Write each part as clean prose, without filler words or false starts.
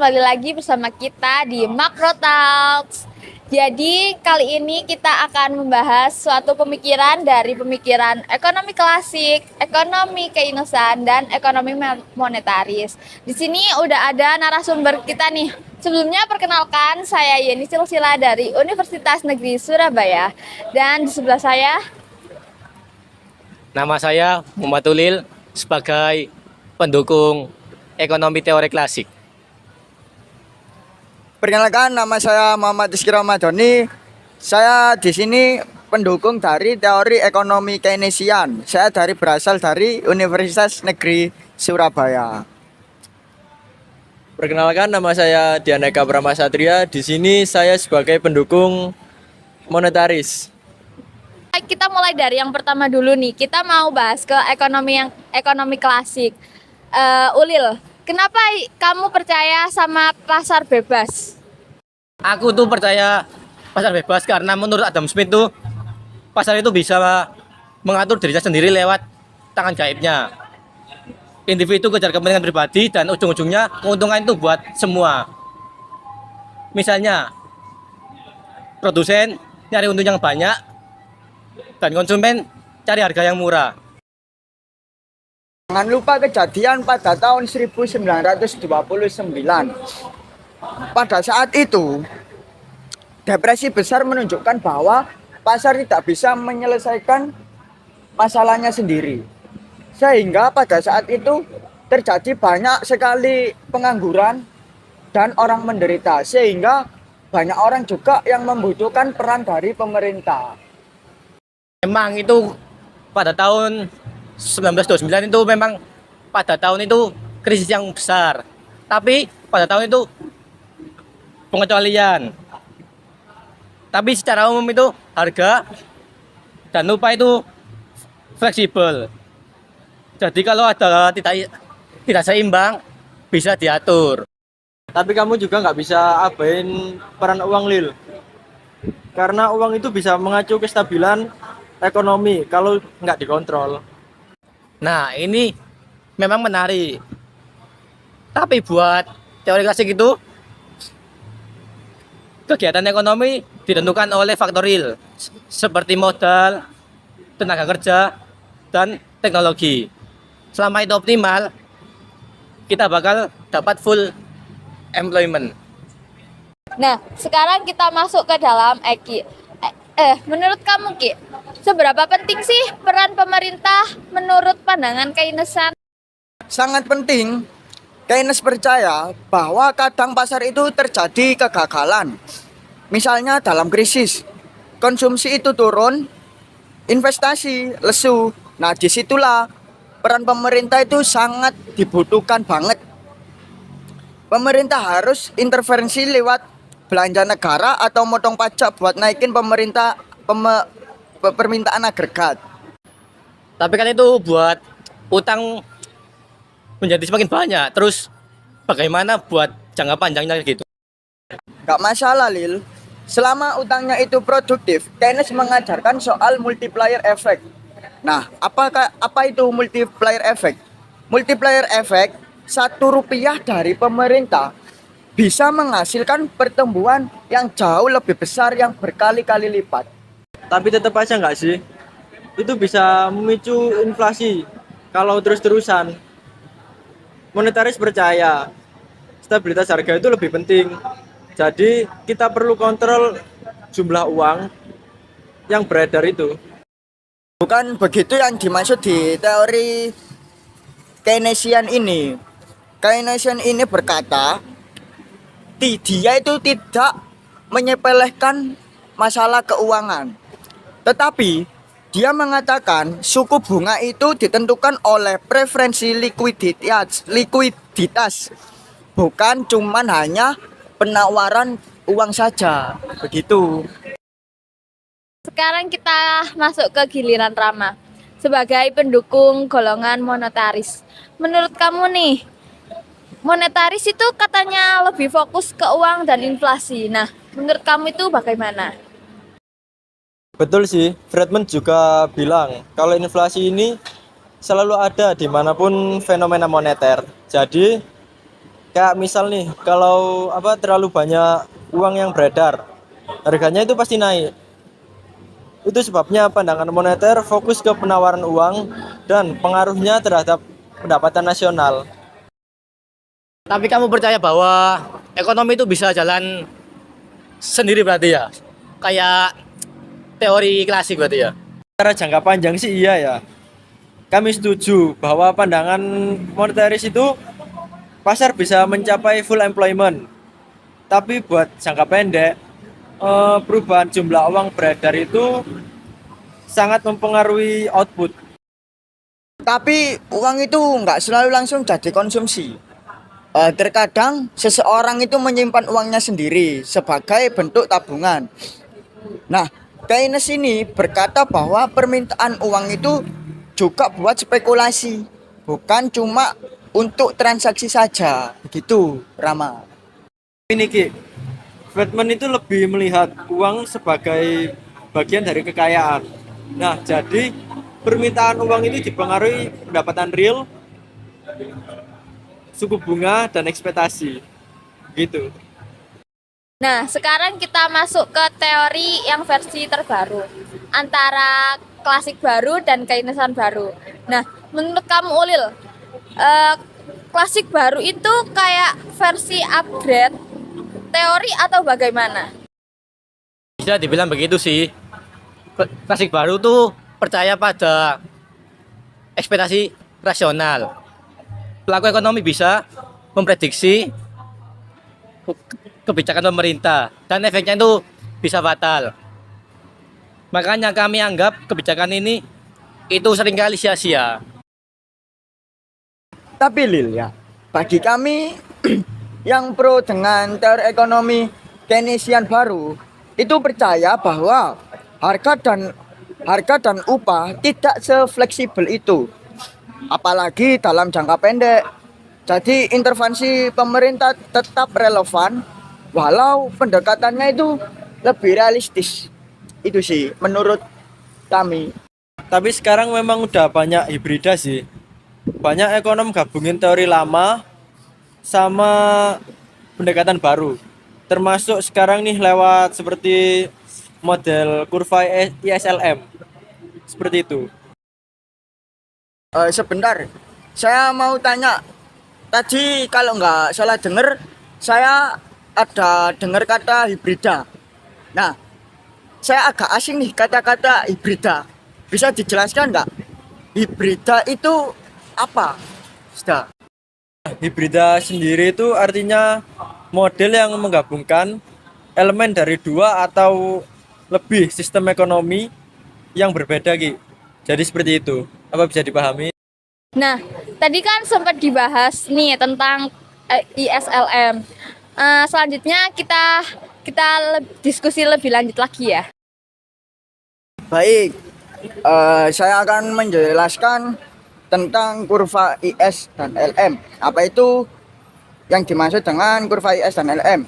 kembali lagi bersama kita di Makro Talks. Jadi kali ini kita akan membahas suatu pemikiran dari pemikiran ekonomi klasik, ekonomi keinosan, dan ekonomi monetaris. Di sini udah ada narasumber kita nih. Sebelumnya perkenalkan, saya Yeni Silsila dari Universitas Negeri Surabaya. Dan di sebelah saya, nama saya Muhammad Tulil sebagai pendukung ekonomi teori klasik. Perkenalkan, nama saya Muhammad Rizky Ramadhani. Saya di sini pendukung dari teori ekonomi Keynesian. Saya berasal dari Universitas Negeri Surabaya. Perkenalkan, nama saya Dianeka Pramasatria. Di sini saya sebagai pendukung monetaris. kita mulai dari yang pertama dulu nih. Kita mau bahas ke ekonomi klasik. Ulil, kenapa kamu percaya sama pasar bebas? Aku tuh percaya pasar bebas karena menurut Adam Smith tuh pasar itu bisa mengatur dirinya sendiri lewat tangan gaibnya. Individu kejar kepentingan pribadi dan ujung-ujungnya keuntungan itu buat semua. Misalnya produsen nyari untung yang banyak dan konsumen cari harga yang murah. Jangan lupa kejadian pada tahun 1929. Pada saat itu, depresi besar menunjukkan bahwa pasar tidak bisa menyelesaikan masalahnya sendiri. Sehingga pada saat itu terjadi banyak sekali pengangguran dan orang menderita. Sehingga banyak orang juga yang membutuhkan peran dari pemerintah. Memang itu pada tahun 1929 itu memang pada tahun itu krisis yang besar. Tapi pada tahun itu pengecualian. Tapi secara umum itu harga dan upah itu fleksibel. Jadi kalau ada tidak seimbang bisa diatur. Tapi kamu juga nggak bisa abain peran uang, Lil. Karena uang itu bisa mengacu kestabilan ekonomi kalau nggak dikontrol. Nah, ini memang menarik. Tapi buat teori klasik itu kegiatan ekonomi ditentukan oleh faktor real seperti modal, tenaga kerja, dan teknologi. Selama itu optimal, kita bakal dapat full employment. Nah, sekarang kita masuk ke dalam Eki. Menurut kamu, Ki, seberapa penting sih peran pemerintah menurut pandangan Keynesan? Sangat penting. Keynes percaya bahwa kadang pasar itu terjadi kegagalan. Misalnya dalam krisis, konsumsi itu turun, investasi lesu. Nah, disitulah peran pemerintah itu sangat dibutuhkan banget. Pemerintah harus intervensi lewat belanja negara atau motong pajak buat naikin permintaan agregat. Tapi kan itu buat utang menjadi semakin banyak. Terus bagaimana buat jangka panjangnya gitu? Gak masalah, Lil. Selama utangnya itu produktif, Keynes mengajarkan soal multiplier effect. Nah, apa itu multiplier effect? Multiplier effect, Rp1 dari pemerintah bisa menghasilkan pertumbuhan yang jauh lebih besar yang berkali-kali lipat. Tapi tetap aja nggak sih? Itu bisa memicu inflasi kalau terus-terusan. Monetaris percaya stabilitas harga itu lebih penting. Jadi kita perlu kontrol jumlah uang yang beredar itu. Bukan begitu yang dimaksud di teori Keynesian ini. Keynesian ini berkata, dia itu tidak menyepelekan masalah keuangan. Tetapi dia mengatakan suku bunga itu ditentukan oleh preferensi likuiditas, bukan cuman hanya penawaran uang saja. Begitu. Sekarang kita masuk ke giliran Rama. Sebagai pendukung golongan monetaris, menurut kamu nih, monetaris itu katanya lebih fokus ke uang dan inflasi. Nah, menurut kamu itu bagaimana? Betul sih, Friedman juga bilang kalau inflasi ini selalu ada dimanapun fenomena moneter. Jadi Kayak misal nih, kalau apa terlalu banyak uang yang beredar, harganya itu pasti naik. Itu sebabnya pandangan moneter fokus ke penawaran uang dan pengaruhnya terhadap pendapatan nasional. Tapi kamu percaya bahwa ekonomi itu bisa jalan sendiri berarti ya? Kayak teori klasik berarti ya? Secara jangka panjang sih iya ya. Kami setuju bahwa pandangan monetaris itu pasar bisa mencapai full employment. Tapi buat jangka pendek, perubahan jumlah uang beredar itu sangat mempengaruhi output. Tapi uang itu nggak selalu langsung jadi konsumsi. Terkadang seseorang itu menyimpan uangnya sendiri sebagai bentuk tabungan. Nah, Keynes ini berkata bahwa permintaan uang itu juga buat spekulasi, bukan cuma untuk transaksi saja. Begitu, Rama. Ini Ki, Friedman itu lebih melihat uang sebagai bagian dari kekayaan. Nah, jadi permintaan uang itu dipengaruhi pendapatan real, suku bunga, dan ekspektasi. Gitu. Nah, sekarang kita masuk ke teori yang versi terbaru antara klasik baru dan Keynesan baru. Nah, menurut kamu Ulil, eh, klasik baru itu kayak versi upgrade teori atau bagaimana? Bisa dibilang begitu sih. Klasik baru tuh percaya pada ekspektasi rasional. Pelaku ekonomi bisa memprediksi kebijakan pemerintah dan efeknya itu bisa fatal. Makanya kami anggap kebijakan ini itu seringkali sia-sia. Tapi Lil ya, bagi kami yang pro dengan teori ekonomi Keynesian baru itu percaya bahwa harga dan upah tidak sefleksibel itu, apalagi dalam jangka pendek. Jadi intervensi pemerintah tetap relevan walau pendekatannya itu lebih realistis. Itu sih menurut kami. Tapi sekarang memang udah banyak hibrida sih. Banyak ekonom gabungin teori lama sama pendekatan baru. Termasuk sekarang nih lewat seperti model kurva ISLM. Seperti itu. Sebentar, saya mau tanya. Tadi kalau nggak salah dengar, saya ada dengar kata hibrida. Nah, saya agak asing nih kata-kata hibrida. Bisa dijelaskan nggak? Hibrida itu apa? Sudah. Hibrida sendiri itu artinya model yang menggabungkan elemen dari dua atau lebih sistem ekonomi yang berbeda Ki. Jadi seperti itu. Apa bisa dipahami? Nah, tadi kan sempat dibahas nih tentang ISLM. Selanjutnya kita diskusi lebih lanjut lagi ya. Baik, saya akan menjelaskan tentang kurva IS dan LM. Apa itu yang dimaksud dengan kurva IS dan LM?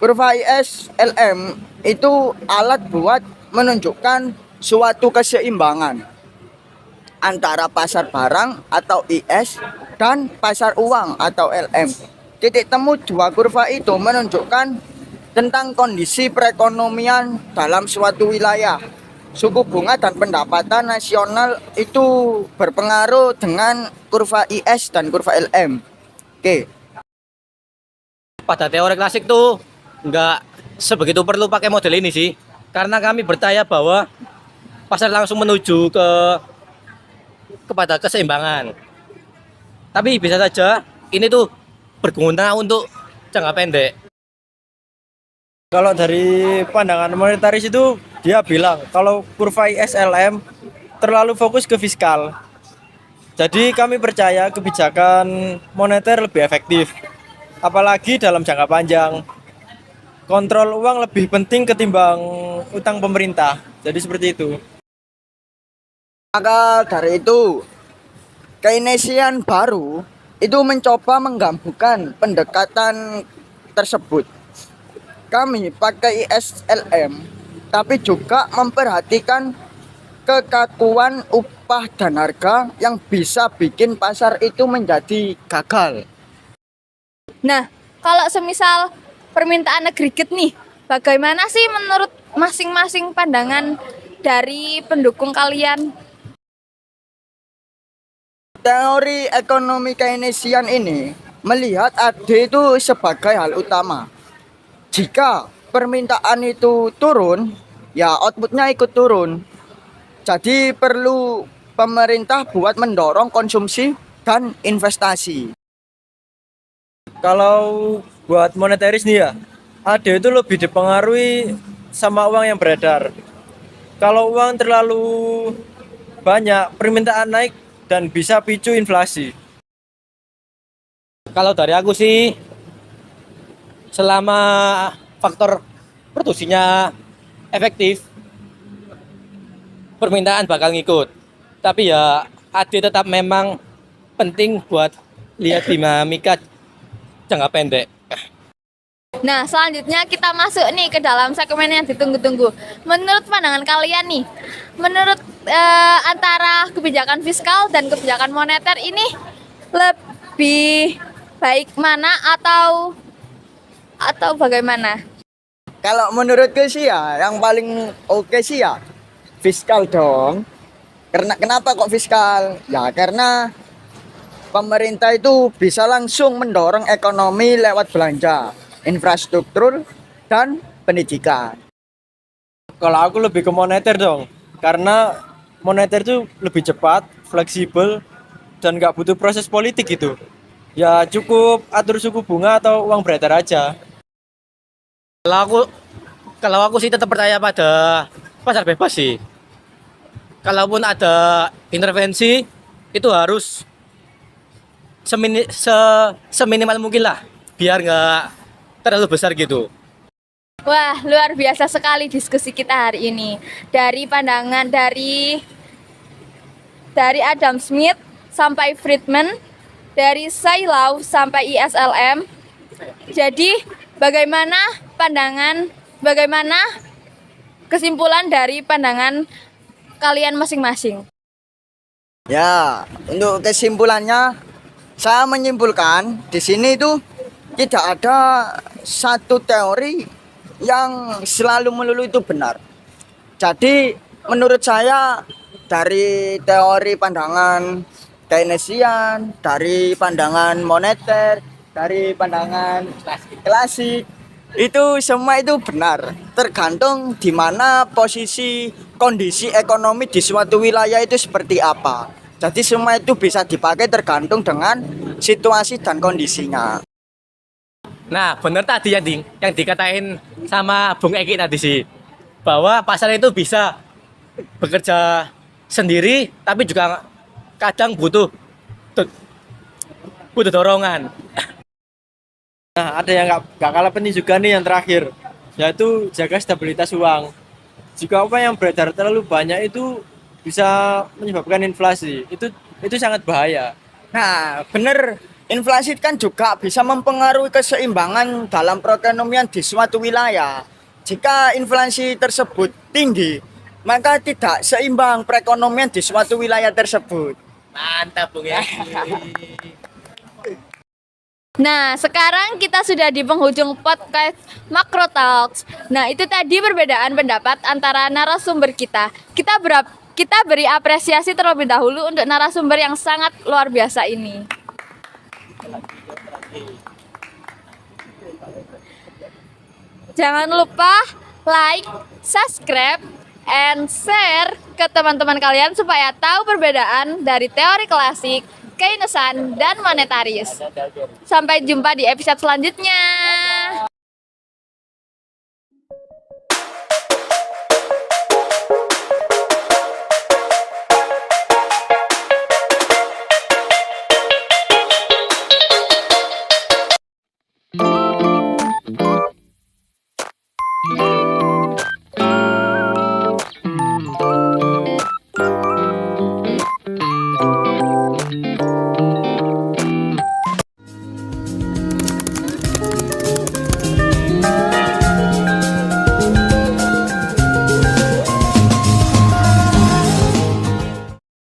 Kurva IS LM itu alat buat menunjukkan suatu keseimbangan antara pasar barang atau IS dan pasar uang atau LM. Titik temu dua kurva itu menunjukkan tentang kondisi perekonomian dalam suatu wilayah. Suku bunga dan pendapatan nasional itu berpengaruh dengan kurva IS dan kurva LM. Oke. Pada teori klasik tuh nggak sebegitu perlu pakai model ini sih. Karena kami percaya bahwa pasar langsung menuju kepada keseimbangan. Tapi bisa saja ini tuh berguna untuk jangka pendek. Kalau dari pandangan monetaris itu dia bilang kalau kurva ISLM terlalu fokus ke fiskal. Jadi kami percaya kebijakan moneter lebih efektif. Apalagi dalam jangka panjang. Kontrol uang lebih penting ketimbang utang pemerintah. Jadi seperti itu. Maka dari itu, Keynesian baru itu mencoba menggabungkan pendekatan tersebut. Kami pakai ISLM, tapi juga memperhatikan kekakuan upah dan harga yang bisa bikin pasar itu menjadi gagal. Nah, kalau semisal permintaan agregat nih, bagaimana sih menurut masing-masing pandangan dari pendukung kalian? Teori ekonomi Keynesian ini melihat AD itu sebagai hal utama. Jika permintaan itu turun, ya outputnya ikut turun. Jadi perlu pemerintah buat mendorong konsumsi dan investasi. Kalau buat monetaris nih ya, ada itu lebih dipengaruhi sama uang yang beredar. Kalau uang terlalu banyak, permintaan naik dan bisa picu inflasi. Kalau dari aku sih, selama faktor produksinya efektif, permintaan bakal ngikut. Tapi ya AD tetap memang penting buat lihat dinamika jangka pendek. Nah, selanjutnya kita masuk nih ke dalam segmen yang ditunggu-tunggu. Menurut pandangan kalian nih, menurut antara kebijakan fiskal dan kebijakan moneter ini lebih baik mana atau bagaimana? Kalau menurutku sih ya, yang paling oke sih ya fiskal dong. Karena kenapa kok fiskal? Ya karena pemerintah itu bisa langsung mendorong ekonomi lewat belanja, infrastruktur, dan pendidikan. Kalau aku lebih ke moneter dong, karena moneter itu lebih cepat, fleksibel, dan nggak butuh proses politik gitu. Ya cukup atur suku bunga atau uang beredar aja. Kalau aku kalau aku sih tetap percaya pada pasar bebas sih. Kalaupun ada intervensi itu harus seminimal mungkin lah, biar nggak terlalu besar gitu. Wah, luar biasa sekali diskusi kita hari ini. Dari pandangan dari Adam Smith sampai Friedman, dari Sailau sampai ISLM. Jadi, bagaimana kesimpulan dari pandangan kalian masing-masing? Ya, untuk kesimpulannya saya menyimpulkan di sini itu tidak ada satu teori yang selalu melulu itu benar. Jadi menurut saya dari teori pandangan Keynesian, dari pandangan moneter, dari pandangan klasik itu semua itu benar, tergantung di mana posisi kondisi ekonomi di suatu wilayah itu seperti apa. Jadi semua itu bisa dipakai tergantung dengan situasi dan kondisinya. Nah, bener tadi ya, Ding, yang dikatain sama Bung Eki tadi sih, bahwa pasar itu bisa bekerja sendiri, tapi juga kadang butuh dorongan. Nah, ada yang nggak kalah penting juga nih yang terakhir, yaitu jaga stabilitas uang. Jika uang yang beredar terlalu banyak itu bisa menyebabkan inflasi. Itu sangat bahaya. Nah, benar, inflasi kan juga bisa mempengaruhi keseimbangan dalam perekonomian di suatu wilayah. Jika inflasi tersebut tinggi, maka tidak seimbang perekonomian di suatu wilayah tersebut. Mantap, Bung Eki. Nah, sekarang kita sudah di penghujung podcast Macro Talks. Nah, itu tadi perbedaan pendapat antara narasumber kita. Kita beri apresiasi terlebih dahulu untuk narasumber yang sangat luar biasa ini. Jangan lupa like, subscribe, and share ke teman-teman kalian supaya tahu perbedaan dari teori klasik, Keynesian, dan monetaris. Sampai jumpa di episode selanjutnya.